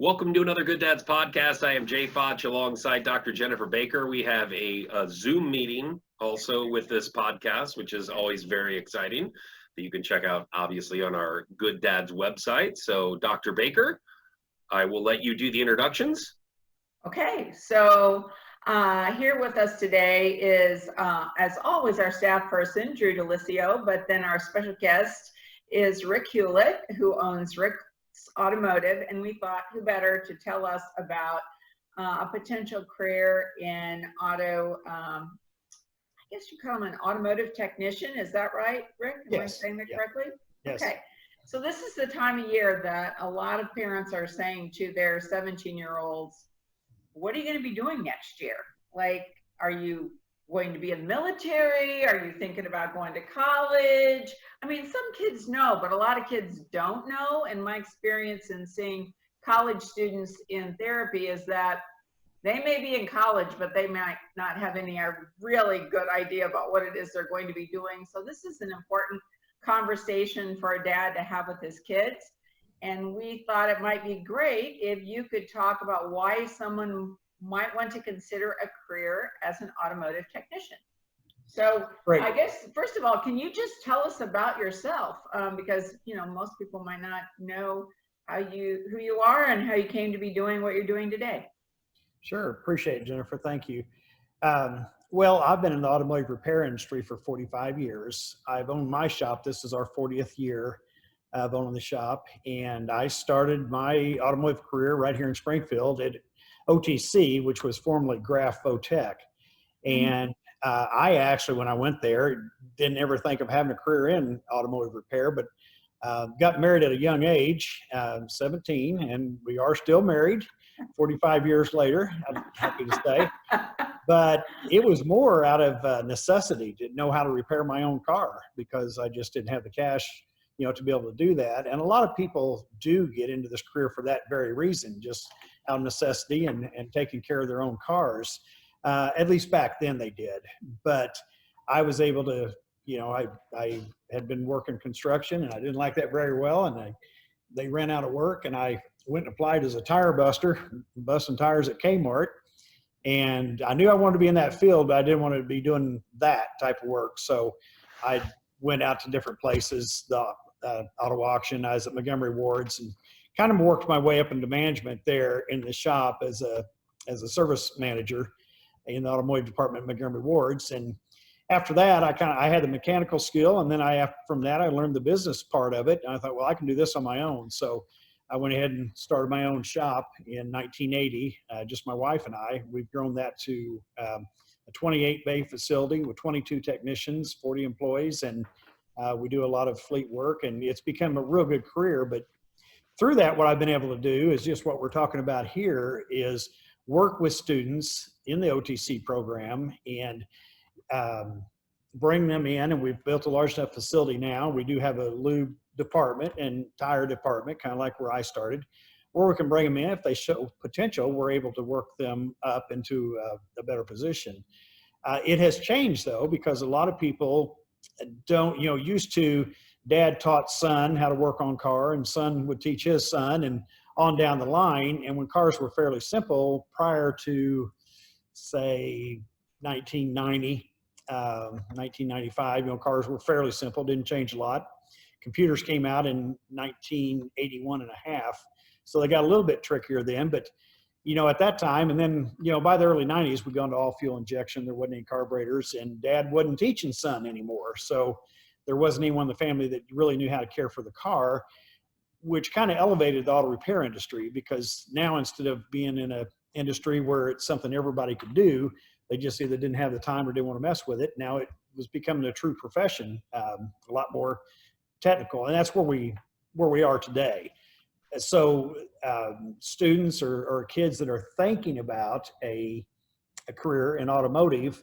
Welcome to another Good Dads podcast. I am Jay Fotsch alongside Dr. Jennifer Baker. We have a Zoom meeting also with this podcast, which is always very exciting, that you can check out obviously on our Good Dads website. So Dr. Baker, I will let you do the introductions. Okay, so here with us today is, as always, our staff person, Drew Dilisio, but then our special guest is Rick Hughlett, who owns Rick's Automotive, and we thought who better to tell us about a potential career in auto, I guess you call him an automotive technician, is that right, Rick? Am I saying that correctly? Yes. Okay, so this is the time of year that a lot of parents are saying to their 17-year-olds, what are you going to be doing next year? Like, are you going to be in the military? Are you thinking about going to college? I mean, some kids know, but a lot of kids don't know. And my experience in seeing college students in therapy is that they may be in college, but they might not have any really good idea about what it is they're going to be doing. So this is an important conversation for a dad to have with his kids. And we thought it might be great if you could talk about why someone might want to consider a career as an automotive technician. So Great. I guess, first of all, can you just tell us about yourself? Because, you know, most people might not know who you are and how you came to be doing what you're doing today. Sure. Appreciate it, Jennifer. Thank you. Well, I've been in the automotive repair industry for 45 years. I've owned my shop. This is our 40th year of owning the shop. And I started my automotive career right here in Springfield at OTC, which was formerly Graf Fotsch. And I actually, when I went there, didn't ever think of having a career in automotive repair, but got married at a young age, 17, and we are still married 45 years later, I'm happy to say. But it was more out of necessity to know how to repair my own car because I just didn't have the cash, to be able to do that. And a lot of people do get into this career for that very reason, just out of necessity and taking care of their own cars. At least back then they did. But I was able to, I had been working construction and I didn't like that very well. And they ran out of work and I went and applied as a tire buster, busting tires at Kmart. And I knew I wanted to be in that field, but I didn't want to be doing that type of work. So I went out to different places, the auto auction. I was at Montgomery Ward's and kind of worked my way up into management there in the shop as a service manager in the automotive department at Montgomery Ward's. And after that, I had the mechanical skill. And then from that, I learned the business part of it. And I thought, well, I can do this on my own. So I went ahead and started my own shop in 1980, just my wife and I. We've grown that to a 28-bay facility with 22 technicians, 40 employees, and we do a lot of fleet work, and it's become a real good career. But through that, what I've been able to do is just what we're talking about here is work with students in the OTC program and bring them in. And we've built a large enough facility now. We do have a lube department and tire department, kind of like where I started, where we can bring them in. If they show potential, we're able to work them up into a better position. It has changed though, because a lot of people don't, used to dad taught son how to work on car and son would teach his son and on down the line. And when cars were fairly simple prior to say 1990, 1995, cars were fairly simple, didn't change a lot. Computers came out in 1981 and a half. So they got a little bit trickier then, but at that time, and then, by the early 90s, we'd gone to all fuel injection. There wasn't any carburetors and dad wasn't teaching son anymore. So there wasn't anyone in the family that really knew how to care for the car, which kind of elevated the auto repair industry, because now instead of being in an industry where it's something everybody could do, they just either didn't have the time or didn't want to mess with it. Now it was becoming a true profession, a lot more technical, and that's where we are today. So students or kids that are thinking about a career in automotive,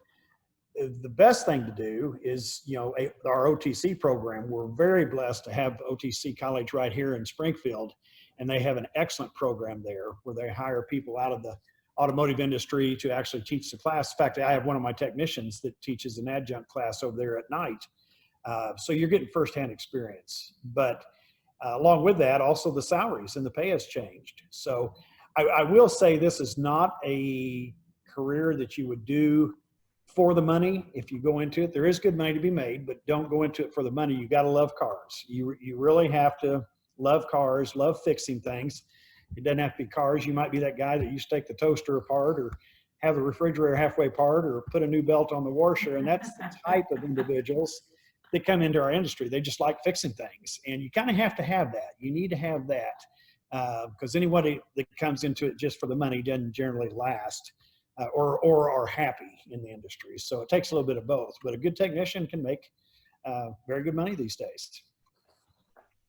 the best thing to do is, our OTC program. We're very blessed to have OTC College right here in Springfield, and they have an excellent program there where they hire people out of the automotive industry to actually teach the class. In fact, I have one of my technicians that teaches an adjunct class over there at night. So you're getting firsthand experience. But Along with that, also the salaries and the pay has changed. So I will say this is not a career that you would do for the money. If you go into it, there is good money to be made, but don't go into it for the money. You got to love cars. You really have to love cars, love fixing things. It doesn't have to be cars. You might be that guy that used to take the toaster apart or have the refrigerator halfway apart or put a new belt on the washer. And that's the type of individuals that come into our industry. They just like fixing things. And you kind of have to have that. You need to have that because anybody that comes into it just for the money doesn't generally last or are happy in the industry. So it takes a little bit of both. But a good technician can make very good money these days.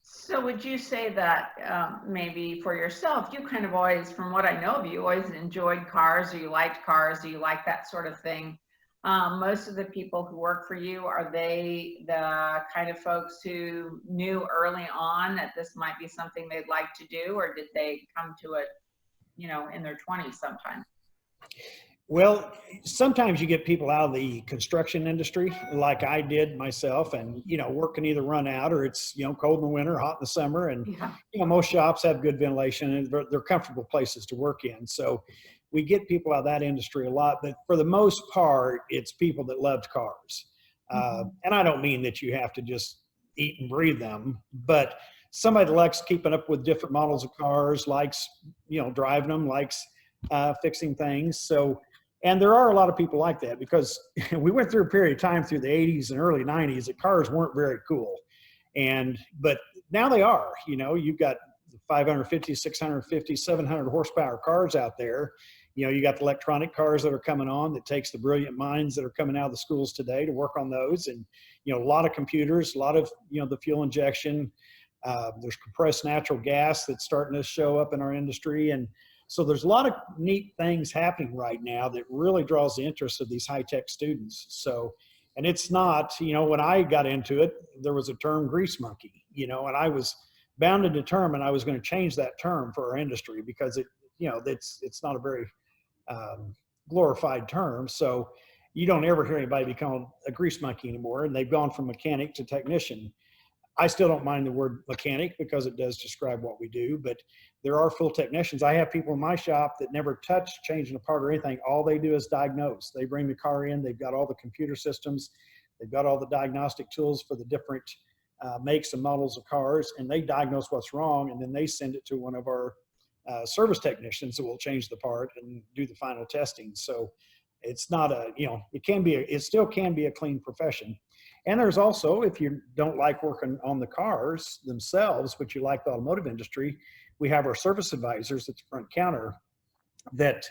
So would you say that maybe for yourself, you kind of always, from what I know of you, always enjoyed cars, or you liked cars, or you like that sort of thing? Most of the people who work for you, are they the kind of folks who knew early on that this might be something they'd like to do, or did they come to it, in their 20s sometime? Well, sometimes you get people out of the construction industry like I did myself, and, work can either run out or it's, cold in the winter, hot in the summer. And, Yeah. most shops have good ventilation and they're comfortable places to work in. So we get people out of that industry a lot, but for the most part, it's people that loved cars. And I don't mean that you have to just eat and breathe them, but somebody that likes keeping up with different models of cars, likes, driving them, likes fixing things. So, and there are a lot of people like that because we went through a period of time through the 80s and early 90s that cars weren't very cool. But now they are. You've got 550, 650, 700 horsepower cars out there. You got the electronic cars that are coming on that takes the brilliant minds that are coming out of the schools today to work on those. And, a lot of computers, a lot of, the fuel injection. There's compressed natural gas that's starting to show up in our industry. And so there's a lot of neat things happening right now that really draws the interest of these high-tech students. So, and it's not, when I got into it, there was a term grease monkey, and I was bound and determined I was going to change that term for our industry because it's not a very glorified term. So you don't ever hear anybody become a grease monkey anymore. And they've gone from mechanic to technician. I still don't mind the word mechanic because it does describe what we do, but there are full technicians. I have people in my shop that never touch changing a part or anything. All they do is diagnose. They bring the car in. They've got all the computer systems. They've got all the diagnostic tools for the different makes and models of cars, and they diagnose what's wrong, and then they send it to one of our service technicians that will change the part and do the final testing. So it's not it still can be a clean profession. And there's also, if you don't like working on the cars themselves, but you like the automotive industry, we have our service advisors at the front counter that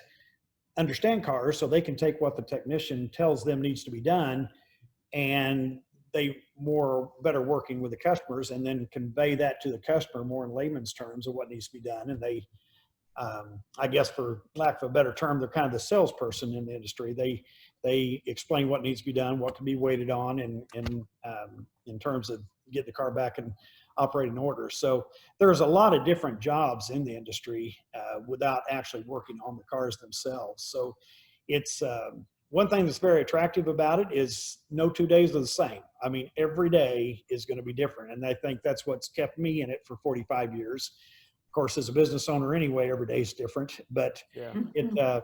understand cars, so they can take what the technician tells them needs to be done, and they better working with the customers and then convey that to the customer more in layman's terms of what needs to be done. And they, I guess for lack of a better term, they're kind of the salesperson in the industry. They explain what needs to be done, what can be waited on in terms of get the car back and operating order. So there's a lot of different jobs in the industry without actually working on the cars themselves. So it's one thing that's very attractive about it is no 2 days are the same. I mean, every day is going to be different. And I think that's what's kept me in it for 45 years. Of course, as a business owner anyway, every day is different, but it's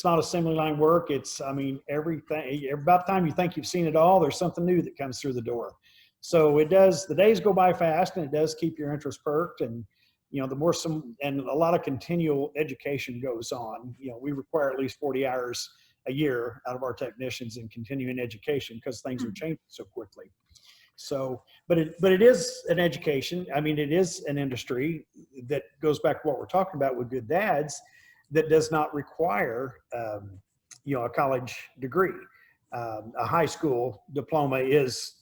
not assembly line work. It's, everything, about the time you think you've seen it all, there's something new that comes through the door. So the days go by fast, and it does keep your interest perked. And, and a lot of continual education goes on. We require at least 40 hours a year out of our technicians in continuing education because things are changing so quickly. So, but it is an education. I mean, it is an industry that goes back to what we're talking about with good dads that does not require, a college degree. A high school diploma is,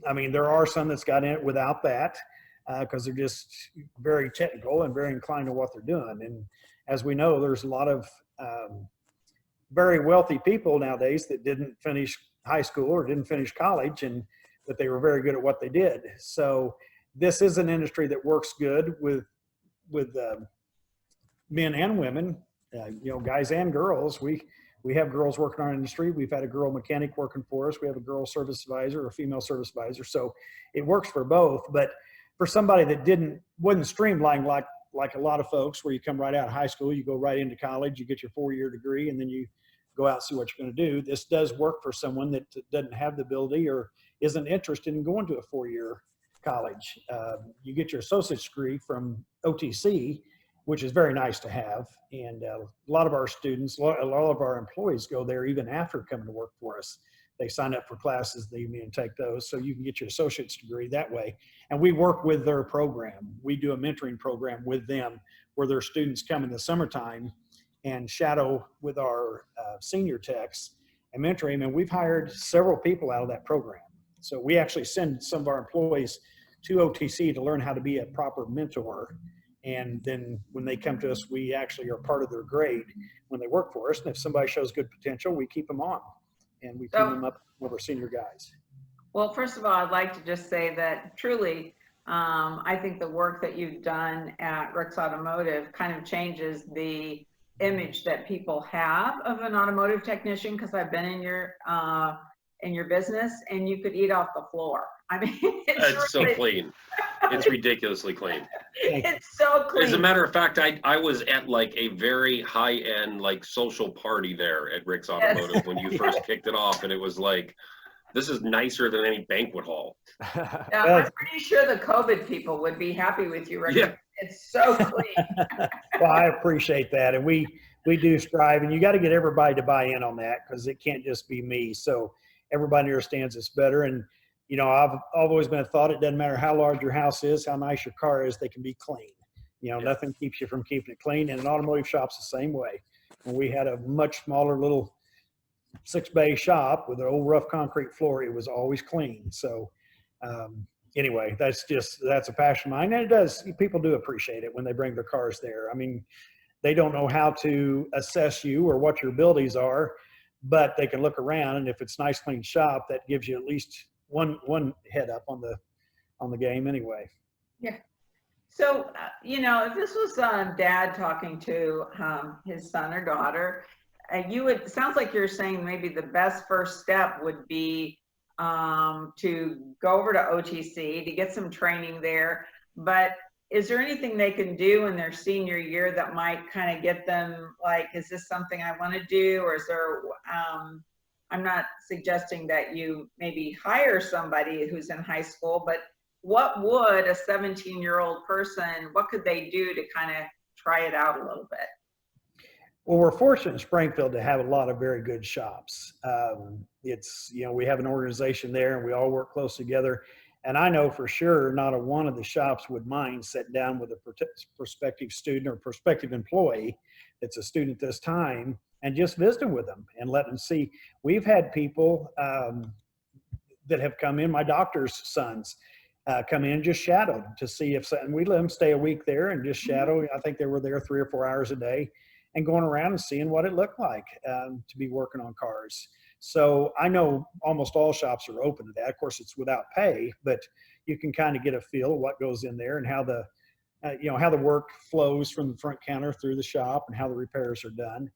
there are some that's got in it without that because they're just very technical and very inclined to what they're doing. And as we know, there's a lot of very wealthy people nowadays that didn't finish high school or didn't finish college, but they were very good at what they did. So this is an industry that works good with men and women, guys and girls. We have girls working in our industry. We've had a girl mechanic working for us. We have a girl service advisor or a female service advisor. So it works for both. But for somebody that wasn't streamlined like a lot of folks, where you come right out of high school, you go right into college, you get your 4-year degree, and then you go out and see what you're going to do. This does work for someone that doesn't have the ability or isn't interested in going to a 4-year college. You get your associate's degree from OTC, which is very nice to have. And a lot of our students, a lot of our employees go there even after coming to work for us. They sign up for classes, they even take those, so you can get your associate's degree that way. And we work with their program. We do a mentoring program with them where their students come in the summertime and shadow with our senior techs and mentor them. And we've hired several people out of that program. So we actually send some of our employees to OTC to learn how to be a proper mentor. And then when they come to us, we actually are part of their grade when they work for us. And if somebody shows good potential, we keep them on and we team them up with our senior guys. Well, first of all, I'd like to just say that truly, I think the work that you've done at Rick's Automotive kind of changes the image that people have of an automotive technician, because I've been in your business, and you could eat off the floor. I mean, it's so clean. It's ridiculously clean. It's so clean. As a matter of fact, I was at like a very high-end like social party there at Rick's Automotive when you first kicked it off, and it was like, this is nicer than any banquet hall. I'm pretty sure the COVID people would be happy with you, Rick. Yeah. It's so clean. Well, I appreciate that. And we do strive, and you got to get everybody to buy in on that, because it can't just be me. So everybody understands it's better. And, you know, I've always been thought it doesn't matter how large your house is, how nice your car is, they can be clean. You know, nothing keeps you from keeping it clean. And an automotive shop's the same way. When we had a much smaller little 6-bay shop with an old rough concrete floor, it was always clean. So anyway, that's a passion of mine. And people do appreciate it when they bring their cars there. I mean, they don't know how to assess you or what your abilities are, but they can look around, and if it's a nice clean shop, that gives you at least one head up on the game anyway. Yeah. So, you know, if this was dad talking to his son or daughter, it sounds like you're saying maybe the best first step would be to go over to OTC to get some training there. But is there anything they can do in their senior year that might kind of get them like, is this something I want to do? Or is there, I'm not suggesting that you maybe hire somebody who's in high school, but what would a 17-year-old person, what could they do to kind of try it out a little bit? Well, we're fortunate in Springfield to have a lot of very good shops. It's, you know, we have an organization there and we all work close together. And I know for sure not a one of the shops would mind sitting down with a prospective student or prospective employee that's a student this time and just visiting with them and let them see. We've had people that have come in, my doctor's sons, come in and just shadowed to see if, and we let them stay a week there and just shadow. I think they were there 3 or 4 hours a day and going around and seeing what it looked like to be working on cars. So I know almost all shops are open to that. Of course, it's without pay, but you can kind of get a feel of what goes in there and how the, how the work flows from the front counter through the shop and how the repairs are done.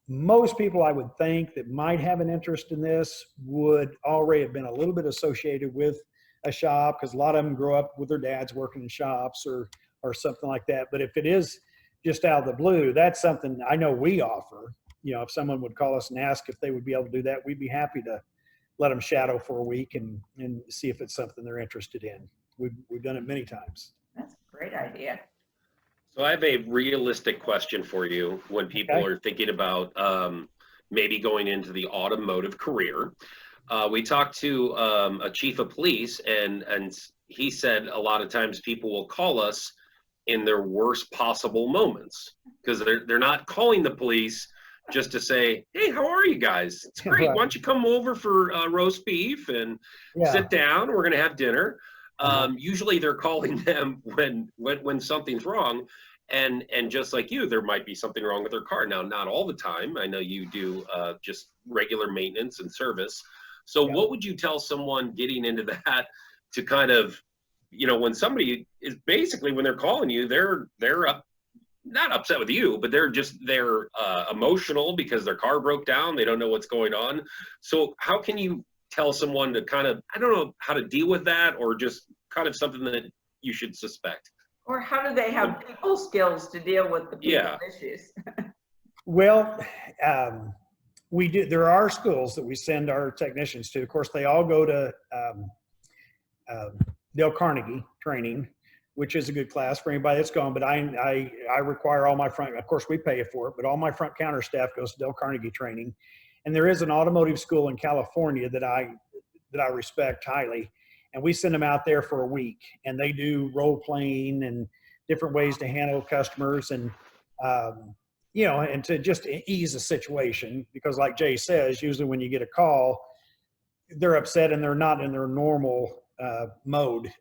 Most people I would think that might have an interest in this would already have been a little bit associated with a shop, because a lot of them grow up with their dads working in shops or something like that. But if it is just out of the blue, that's something I know we offer. You know, if someone would call us and ask if they would be able to do that, we'd be happy to let them shadow for a week and see if it's something they're interested in. We've done it many times. That's a great idea. So I have a realistic question for you when people are thinking about maybe going into the automotive career. We talked to a chief of police, and he said a lot of times people will call us in their worst possible moments, because they're not calling the police just to say, hey, how are you guys? It's great. Why don't you come over for roast beef and sit down? We're going to have dinner. Usually they're calling them when something's wrong. And just like you, there might be something wrong with their car. Now, not all the time. I know you do just regular maintenance and service. So what would you tell someone getting into that to kind of, when somebody is basically, when they're calling you, they're not upset with you, but they're emotional because their car broke down. They don't know what's going on. So how can you tell someone to kind of, I don't know how to deal with that, or just kind of something that you should suspect. Or how do they have people skills to deal with the people issues? Well, we do. There are schools that we send our technicians to. Of course, they all go to Dale Carnegie training, which is a good class for anybody that's gone. But I require all my front. Of course, we pay for it, but all my front counter staff goes to Dale Carnegie training. And there is an automotive school in California that I respect highly, and we send them out there for a week, and they do role playing and different ways to handle customers, and and to just ease the situation, because like Jay says, usually when you get a call, they're upset and they're not in their normal mode,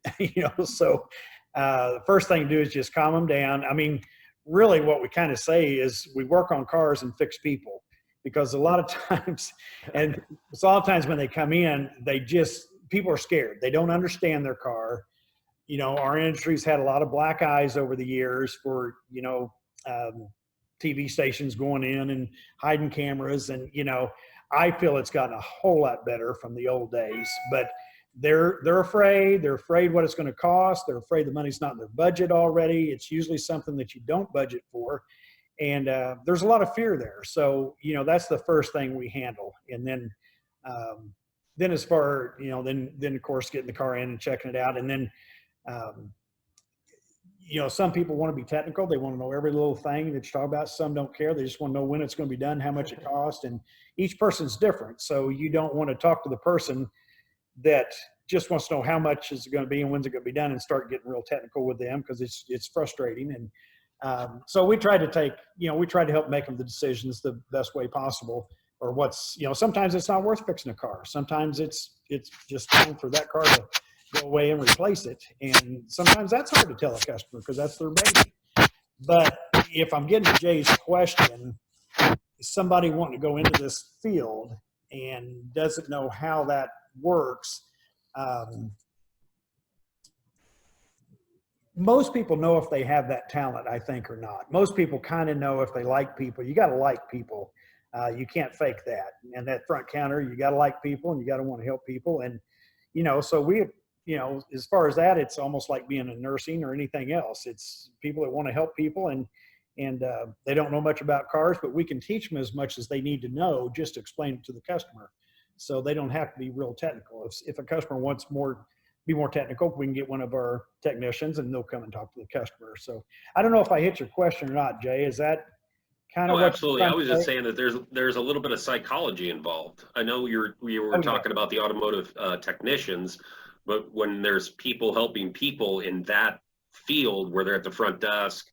so the first thing to do is just calm them down. I mean, really what we kind of say is we work on cars and fix people, because a lot of times, and it's a lot of times when they come in, people are scared. They don't understand their car. Our industry's had a lot of black eyes over the years for, TV stations going in and hiding cameras. And, I feel it's gotten a whole lot better from the old days, but they're afraid. They're afraid what it's going to cost. They're afraid the money's not in their budget already. It's usually something that you don't budget for. And there's a lot of fear there. So, that's the first thing we handle. And then as far, then of course, getting the car in and checking it out. And then, some people want to be technical. They want to know every little thing that you talk about. Some don't care. They just want to know when it's going to be done, how much it costs. And each person's different. So you don't want to talk to the person that just wants to know how much is it going to be and when's it going to be done, and start getting real technical with them, because it's frustrating. And so we try to help make them the decisions the best way possible, or sometimes it's not worth fixing a car. Sometimes it's just time for that car to go away and replace it. And sometimes that's hard to tell a customer because that's their baby. But if I'm getting to Jay's question, somebody wanting to go into this field and doesn't know how that works, most people know if they have that talent, I think, or not. Most people kind of know if they like people. You got to like people. You can't fake that. And that front counter, you got to like people and you got to want to help people. And, so we, as far as that, it's almost like being in nursing or anything else. It's people that want to help people, and they don't know much about cars, but we can teach them as much as they need to know, just to explain it to the customer. So they don't have to be real technical. If a customer wants be more technical, we can get one of our technicians and they'll come and talk to the customer. So I don't know if I hit your question or not, Jay. Is that kind of what? Absolutely. I was just saying that there's a little bit of psychology involved. I know we were talking about the automotive technicians, but when there's people helping people in that field, where they're at the front desk,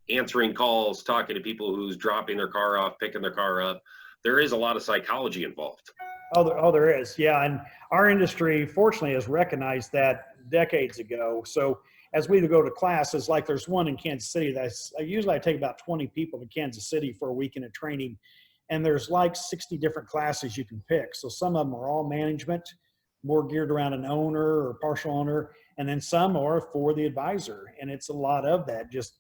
answering calls, talking to people who's dropping their car off, picking their car up, there is a lot of psychology involved. There is. Yeah. And our industry, fortunately, has recognized that decades ago. So as we go to classes, like there's one in Kansas City, I take about 20 people to Kansas City for a weekend of training. And there's like 60 different classes you can pick. So some of them are all management, more geared around an owner or partial owner. And then some are for the advisor. And it's a lot of that, just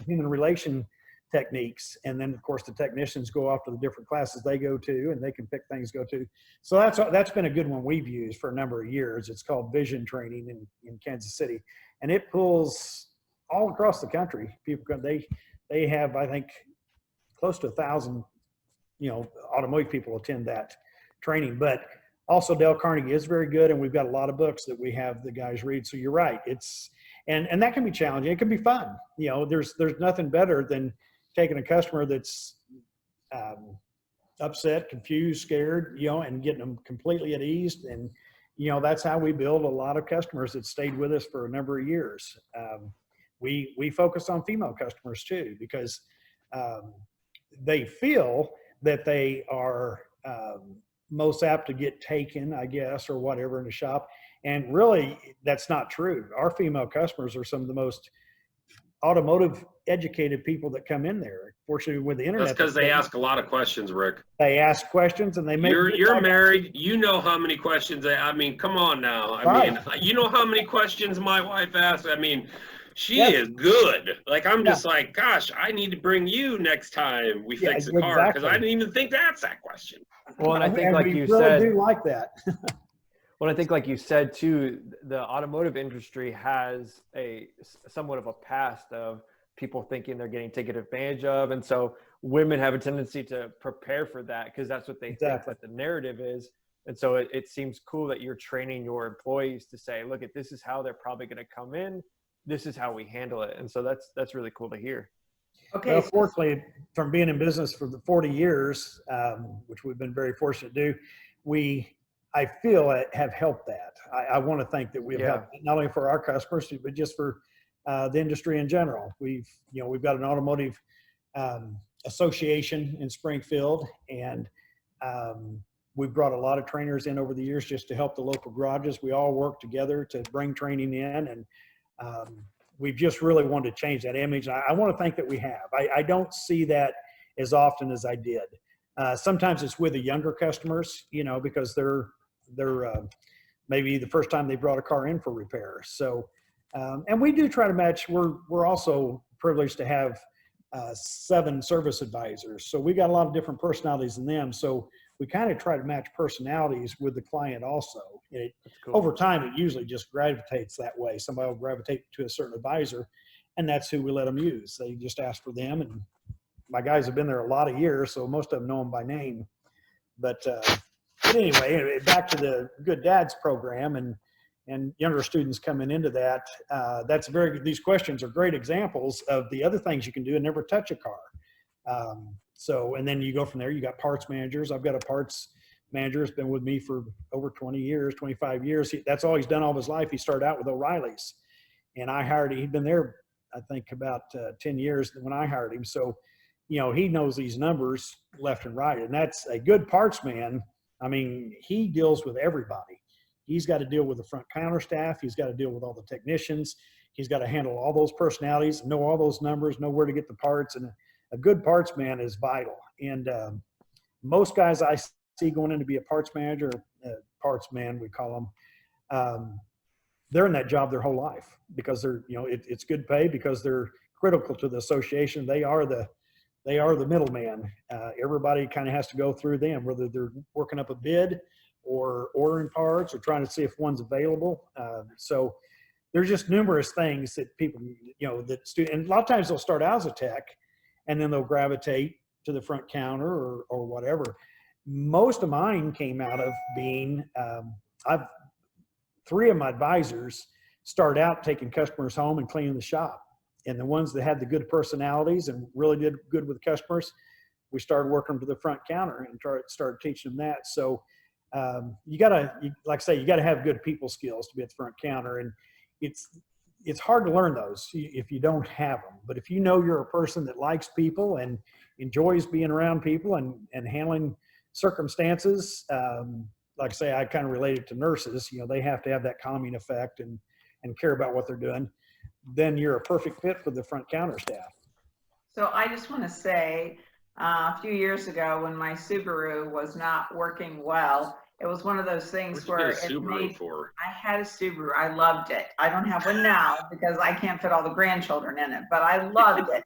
human relation techniques. And then of course the technicians go off to the different classes they go to, and they can pick things to go to. So that's been a good one we've used for a number of years. It's called Vision Training in Kansas City, and it pulls all across the country. People they have, I think, close to 1,000 automotive people attend that training. But also Dale Carnegie is very good, and we've got a lot of books that we have the guys read. So you're right, and that can be challenging. It can be fun. There's nothing better than taking a customer that's upset, confused, scared, and getting them completely at ease. And, that's how we build a lot of customers that stayed with us for a number of years. We focus on female customers too, because they feel that they are most apt to get taken, I guess, or whatever in the shop. And really, that's not true. Our female customers are some of the most automotive educated people that come in there. Fortunately, with the internet, that's because they ask a lot of questions, Rick. They ask questions, and they make. You're married. You know how many questions. Come on now. I mean, you know how many questions my wife asks. I mean, she is good. Like, I'm just like, gosh, I need to bring you next time we fix a car, because I didn't even think to ask that question. Well, and I think, and like we you really said, do like that. Well, I think like you said too, the automotive industry has a somewhat of a past of people thinking they're getting taken advantage of. And so women have a tendency to prepare for that because that's what they think Exactly. that the narrative is. And so it seems cool that you're training your employees to say, look, at this is how they're probably going to come in. This is how we handle it. And so that's really cool to hear. Okay. Well, fortunately, from being in business for the 40 years, which we've been very fortunate to do, I feel have helped that. I want to think that we've helped not only for our customers, but just for the industry in general. We've got an automotive association in Springfield, and we've brought a lot of trainers in over the years just to help the local garages. We all work together to bring training in, and we've just really wanted to change that image. I want to think that we have. I don't see that as often as I did. Sometimes it's with the younger customers, because they're maybe the first time they brought a car in for repair. So, and we do try to match. We're also privileged to have 7 service advisors. So we got a lot of different personalities in them. So we kind of try to match personalities with the client also. Cool. Over time, it usually just gravitates that way. Somebody will gravitate to a certain advisor, and that's who we let them use. They just ask for them, and my guys have been there a lot of years, so most of them know them by name. But anyway, back to the Good Dads program and younger students coming into that. That's very good. These questions are great examples of the other things you can do and never touch a car. And then you go from there. You got parts managers. I've got a parts manager who's been with me for over 20 years, 25 years. That's all he's done all of his life. He started out with O'Reilly's, and I hired him. He'd been there, I think, about 10 years when I hired him. So, he knows these numbers left and right, and that's a good parts man. I mean, he deals with everybody. He's got to deal with the front counter staff. He's got to deal with all the technicians. He's got to handle all those personalities, know all those numbers, know where to get the parts. And a good parts man is vital. And most guys I see going in to be a parts manager, parts man, we call them, they're in that job their whole life because they're, it's good pay because they're critical to the association. They are the middleman. Everybody kind of has to go through them, whether they're working up a bid or ordering parts or trying to see if one's available. So there's just numerous things that people, and a lot of times they'll start out as a tech and then they'll gravitate to the front counter or whatever. Most of mine came out of being, 3 of my advisors started out taking customers home and cleaning the shop. And the ones that had the good personalities and really did good with customers, we started working to the front counter and started teaching them that. So you gotta have good people skills to be at the front counter. And it's hard to learn those if you don't have them. But if you're a person that likes people and enjoys being around people and handling circumstances, like I say, I kind of relate it to nurses. They have to have that calming effect and care about what they're doing. Then you're a perfect fit for the front counter staff. So I just want to say, a few years ago when my Subaru was not working well, it was one of those things where I had a Subaru. I loved it. I don't have one now because I can't fit all the grandchildren in it, but I loved it.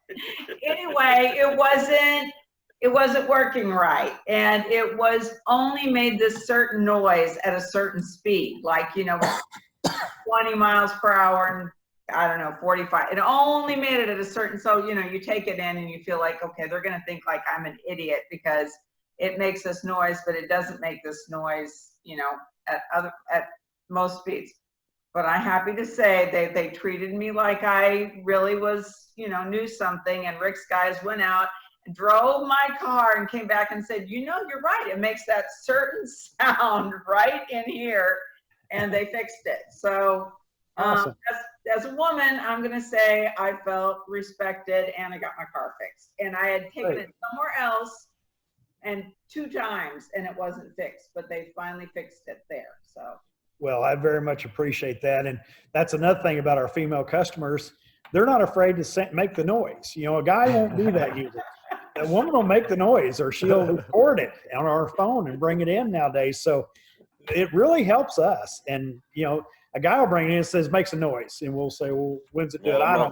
Anyway, it wasn't working right. And it was only made this certain noise at a certain speed, like, 20 miles per hour and I don't know, 45. It only made it at a certain, so, you take it in and you feel like, okay, they're going to think like I'm an idiot because it makes this noise, but it doesn't make this noise, at most speeds. But I'm happy to say they treated me like I really was, knew something. And Rick's guys went out and drove my car and came back and said, you're right. It makes that certain sound right in here. And they fixed it. So awesome. As a woman, I'm going to say I felt respected and I got my car fixed. And I had taken it somewhere else and 2 times and it wasn't fixed, but they finally fixed it there. So. Well, I very much appreciate that. And that's another thing about our female customers. They're not afraid to make the noise. A guy won't do that usually. A woman will make the noise or she'll record it on our phone and bring it in nowadays. So it really helps us. And, a guy will bring it in and says, makes a noise. And we'll say, well, when's it do it? I'm not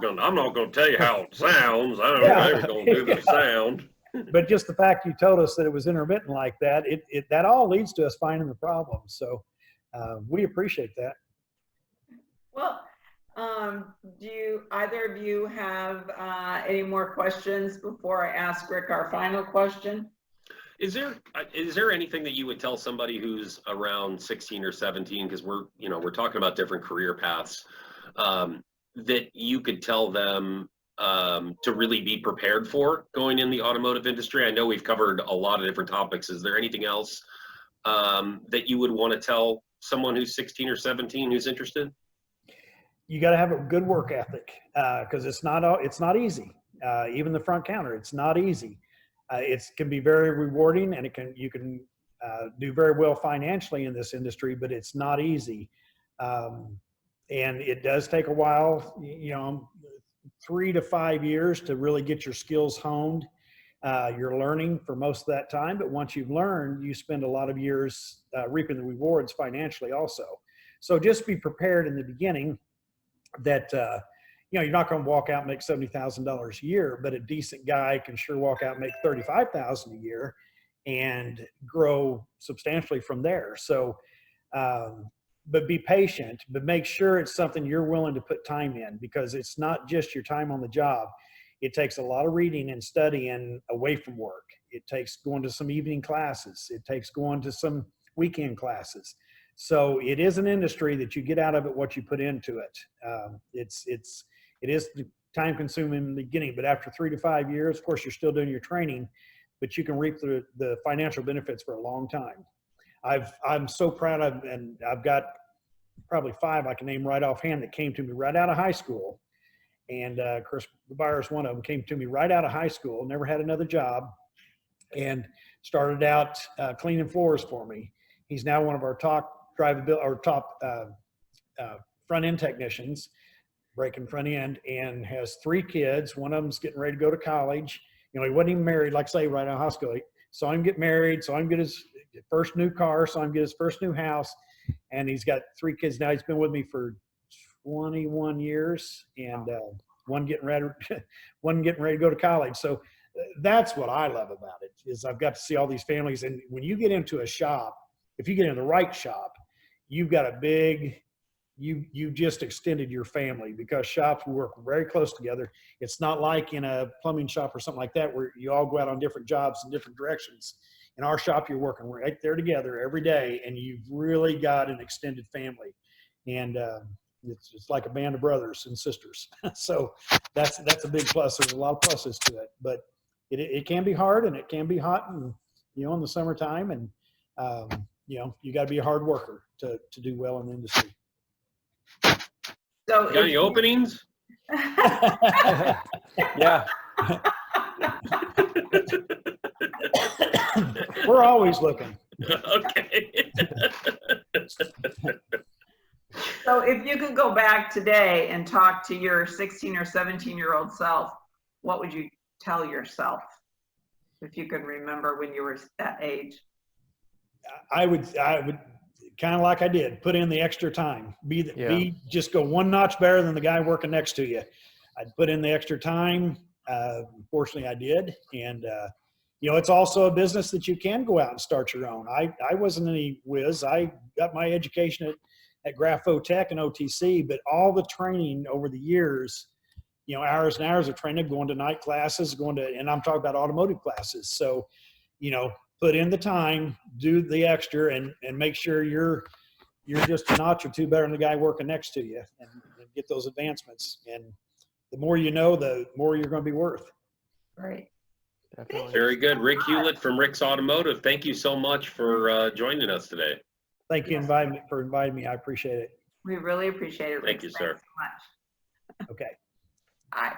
going to tell you how it sounds. I don't know how you're going to do the sound. But just the fact you told us that it was intermittent like that, that all leads to us finding the problem. So we appreciate that. Well, do either of you have any more questions before I ask Rick our final question? Is there anything that you would tell somebody who's around 16 or 17, because we're talking about different career paths, that you could tell them to really be prepared for going in the automotive industry? I know we've covered a lot of different topics. Is there anything else that you would want to tell someone who's 16 or 17 who's interested? You got to have a good work ethic, because it's not easy. Even the front counter, it's not easy. It can be very rewarding, and you can do very well financially in this industry, but it's not easy. And it does take a while, 3 to 5 years to really get your skills honed. You're learning for most of that time, but once you've learned, you spend a lot of years reaping the rewards financially also. So just be prepared in the beginning that, you're not going to walk out and make $70,000 a year, but a decent guy can sure walk out and make $35,000 a year and grow substantially from there. So, but be patient, but make sure it's something you're willing to put time in, because it's not just your time on the job. It takes a lot of reading and studying away from work. It takes going to some evening classes. It takes going to some weekend classes. So it is an industry that you get out of it what you put into it. It is time consuming in the beginning, but after 3 to 5 years, of course, you're still doing your training, but you can reap the financial benefits for a long time. I'm so proud of, and I've got probably 5 I can name right offhand that came to me right out of high school. And Chris Byers, one of them, came to me right out of high school, never had another job, and started out cleaning floors for me. He's now one of our top front end technicians, breaking front end, and has 3 kids. One of them's getting ready to go to college. He wasn't even married, like I say, right out of high school. Saw him get married, saw him get his first new car, saw him get his first new house, and he's got 3 kids now. He's been with me for 21 years, and one getting ready to go to college. So that's what I love about it, is I've got to see all these families. And when you get into a shop, if you get in the right shop, you've got you just extended your family, because shops work very close together. It's not like in a plumbing shop or something like that where you all go out on different jobs in different directions. In our shop, you're working right there together every day, and you've really got an extended family. And it's like a band of brothers and sisters. So that's a big plus. There's a lot of pluses to it, but it can be hard, and it can be hot, and in the summertime, and you got to be a hard worker to do well in the industry. So Got any openings? Yeah. We're always looking. Okay. So if you could go back today and talk to your 16 or 17-year-old self, what would you tell yourself, if you could remember when you were that age? I would kind of like I did, put in the extra time. Just go one notch better than the guy working next to you. I'd put in the extra time. Fortunately, I did. And, it's also a business that you can go out and start your own. I wasn't any whiz. I got my education at Grapho Tech and OTC, but all the training over the years, hours and hours of training, going to night classes, and I'm talking about automotive classes. So, put in the time, do the extra, and make sure you're just a notch or two better than the guy working next to you, and get those advancements. And the more you know, the more you're going to be worth. Right. Definitely. Very good. Rick Hughlett from Rick's Automotive. Thank you so much for joining us today. Thank you for inviting me. I appreciate it. We really appreciate it. Thank you, sir. Thanks so much. Okay. Bye.